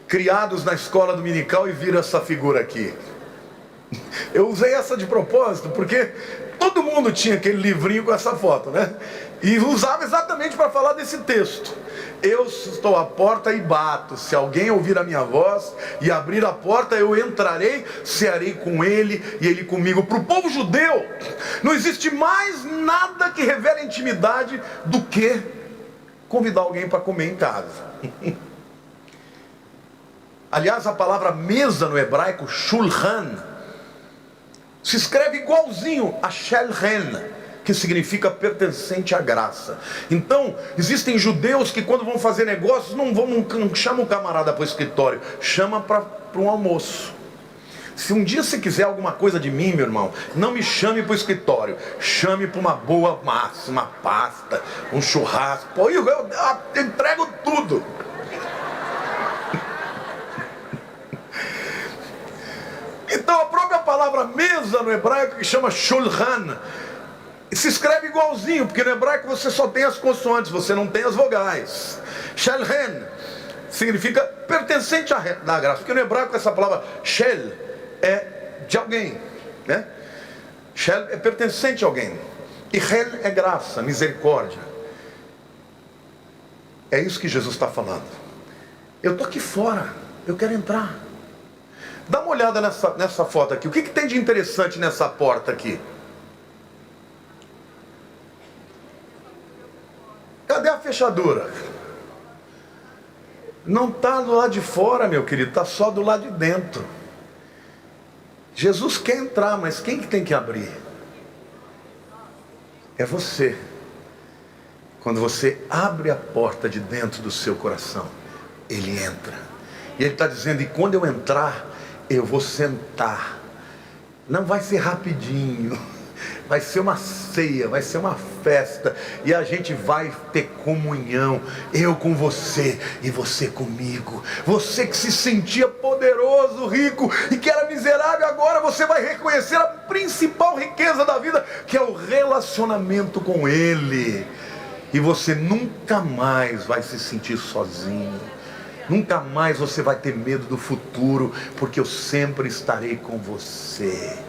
criados na escola dominical e viram essa figura aqui? Eu usei essa de propósito, porque todo mundo tinha aquele livrinho com essa foto, né? E usava exatamente para falar desse texto. Eu estou à porta e bato. Se alguém ouvir a minha voz e abrir a porta, eu entrarei, cearei com ele e ele comigo. Para o povo judeu, não existe mais nada que revele intimidade do que convidar alguém para comer em casa. Aliás, a palavra mesa no hebraico, shulchan, se escreve igualzinho a shelchen, que significa pertencente à graça. Então, existem judeus que quando vão fazer negócios, não chamam o camarada para o escritório, chama para um almoço. Se um dia você quiser alguma coisa de mim, meu irmão, não me chame para o escritório, chame para uma boa massa, uma pasta, um churrasco. Pô, eu entrego tudo. Então a própria palavra mesa no hebraico, que chama shulchan, se escreve igualzinho, porque no hebraico você só tem as consoantes, você não tem as vogais. Shelhen significa pertencente à graça, porque no hebraico essa palavra shel é de alguém, né? Shel é pertencente a alguém, e hen é graça, misericórdia. É isso que Jesus está falando. Eu estou aqui fora, eu quero entrar. Dá uma olhada nessa foto aqui. O que tem de interessante nessa porta aqui? Cadê a fechadura? Não está do lado de fora, meu querido, está só do lado de dentro. Jesus quer entrar, mas quem que tem que abrir? É você. Quando você abre a porta de dentro do seu coração, Ele entra. E Ele está dizendo, e quando eu entrar, eu vou sentar. Não vai ser rapidinho, vai ser uma ceia, vai ser uma festa, e a gente vai ter comunhão, eu com você e você comigo. Você que se sentia poderoso, rico e que era miserável, agora você vai reconhecer a principal riqueza da vida, que é o relacionamento com Ele. E você nunca mais vai se sentir sozinho. Nunca mais você vai ter medo do futuro, porque eu sempre estarei com você.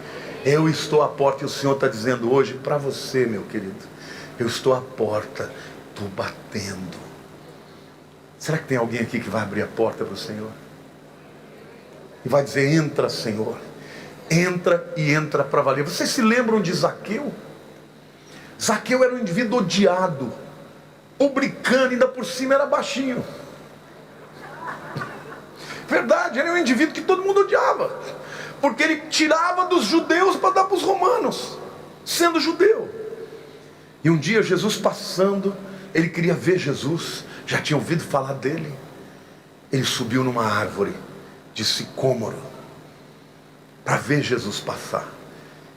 Eu estou à porta, e o Senhor está dizendo hoje para você, meu querido, eu estou à porta, estou batendo. Será que tem alguém aqui que vai abrir a porta para o Senhor? E vai dizer, entra, Senhor. Entra e entra para valer. Vocês se lembram de Zaqueu? Zaqueu era um indivíduo odiado, publicano, ainda por cima era baixinho. Verdade, ele é um indivíduo que todo mundo odiava, porque ele tirava dos judeus para dar para os romanos, sendo judeu. E um dia Jesus passando, ele queria ver Jesus, já tinha ouvido falar dele. Ele subiu numa árvore de sicômoro para ver Jesus passar.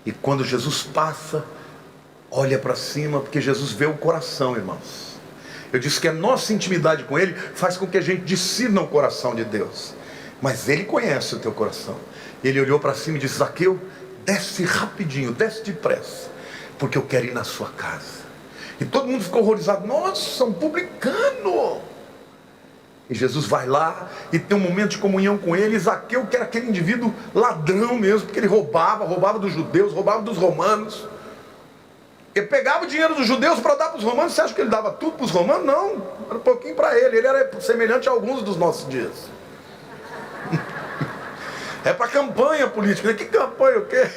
E quando Jesus passa, olha para cima, porque Jesus vê o coração, irmãos. Eu disse que a nossa intimidade com Ele faz com que a gente discirna o coração de Deus. Mas Ele conhece o teu coração. Ele olhou para cima e disse, Zaqueu, desce rapidinho, desce depressa, porque eu quero ir na sua casa. E todo mundo ficou horrorizado. Nossa, um publicano. E Jesus vai lá e tem um momento de comunhão com ele. E Zaqueu, que era aquele indivíduo ladrão mesmo, porque ele roubava dos judeus, roubava dos romanos. Ele pegava o dinheiro dos judeus para dar para os romanos. Você acha que ele dava tudo para os romanos? Não, era um pouquinho para ele. Ele era semelhante a alguns dos nossos dias. É para campanha política. Que campanha o quê?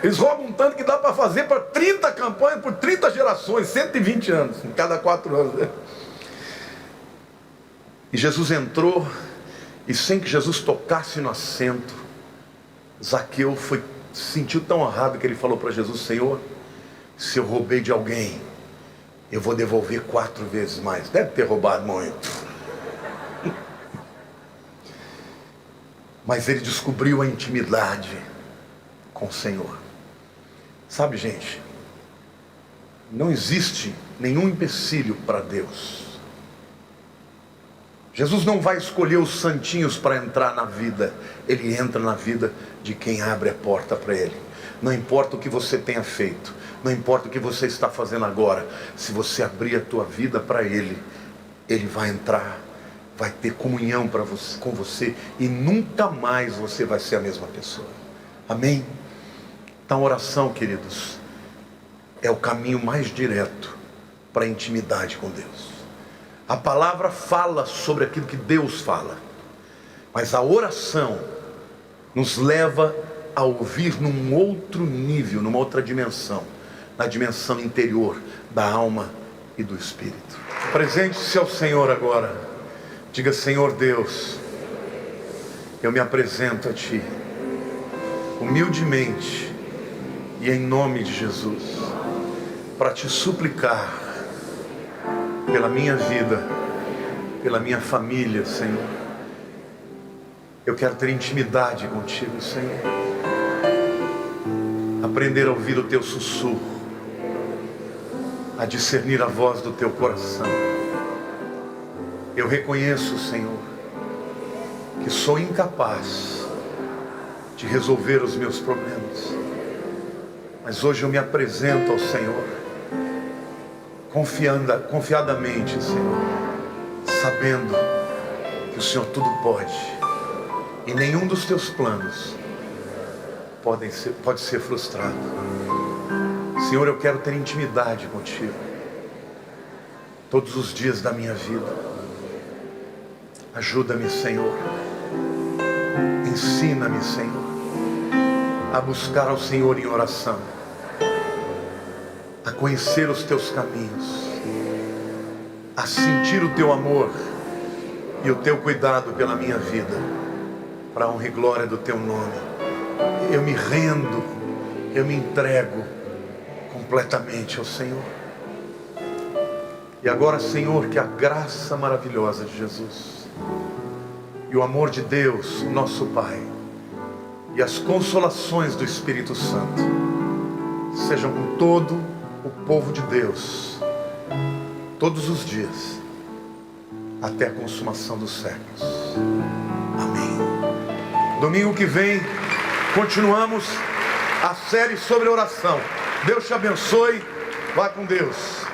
Eles roubam tanto que dá para fazer para 30 campanhas por 30 gerações, 120 anos, em cada 4 anos. Né? E Jesus entrou, e sem que Jesus tocasse no assento, Zaqueu se sentiu tão honrado que ele falou para Jesus, Senhor, se eu roubei de alguém, eu vou devolver 4 vezes mais. Deve ter roubado muito. Mas ele descobriu a intimidade com o Senhor. Sabe, gente, não existe nenhum empecilho para Deus. Jesus não vai escolher os santinhos para entrar na vida. Ele entra na vida de quem abre a porta para Ele. Não importa o que você tenha feito, não importa o que você está fazendo agora, se você abrir a tua vida para Ele, Ele vai entrar, vai ter comunhão com você e nunca mais você vai ser a mesma pessoa. Amém? Então, oração, queridos, é o caminho mais direto para a intimidade com Deus. A palavra fala sobre aquilo que Deus fala, mas a oração nos leva a ouvir num outro nível, numa outra dimensão, na dimensão interior da alma e do espírito. Apresente-se ao Senhor agora. Diga: Senhor Deus, eu me apresento a Ti, humildemente e em nome de Jesus, para Te suplicar pela minha vida, pela minha família, Senhor. Eu quero ter intimidade contigo, Senhor. Aprender a ouvir o Teu sussurro, a discernir a voz do Teu coração. Eu reconheço, Senhor, que sou incapaz de resolver os meus problemas, mas hoje eu me apresento ao Senhor, confiadamente, Senhor, sabendo que o Senhor tudo pode, e nenhum dos Teus planos pode ser frustrado. Senhor, eu quero ter intimidade contigo todos os dias da minha vida. Ajuda-me, Senhor. Ensina-me, Senhor, a buscar ao Senhor em oração, a conhecer os Teus caminhos, a sentir o Teu amor e o Teu cuidado pela minha vida, para a honra e glória do Teu nome. Eu me rendo, eu me entrego completamente ao Senhor. E agora, Senhor, que a graça maravilhosa de Jesus e o amor de Deus, nosso Pai, e as consolações do Espírito Santo sejam com todo o povo de Deus, todos os dias, até a consumação dos séculos. Amém. Domingo que vem, continuamos a série sobre oração. Deus te abençoe. Vá com Deus.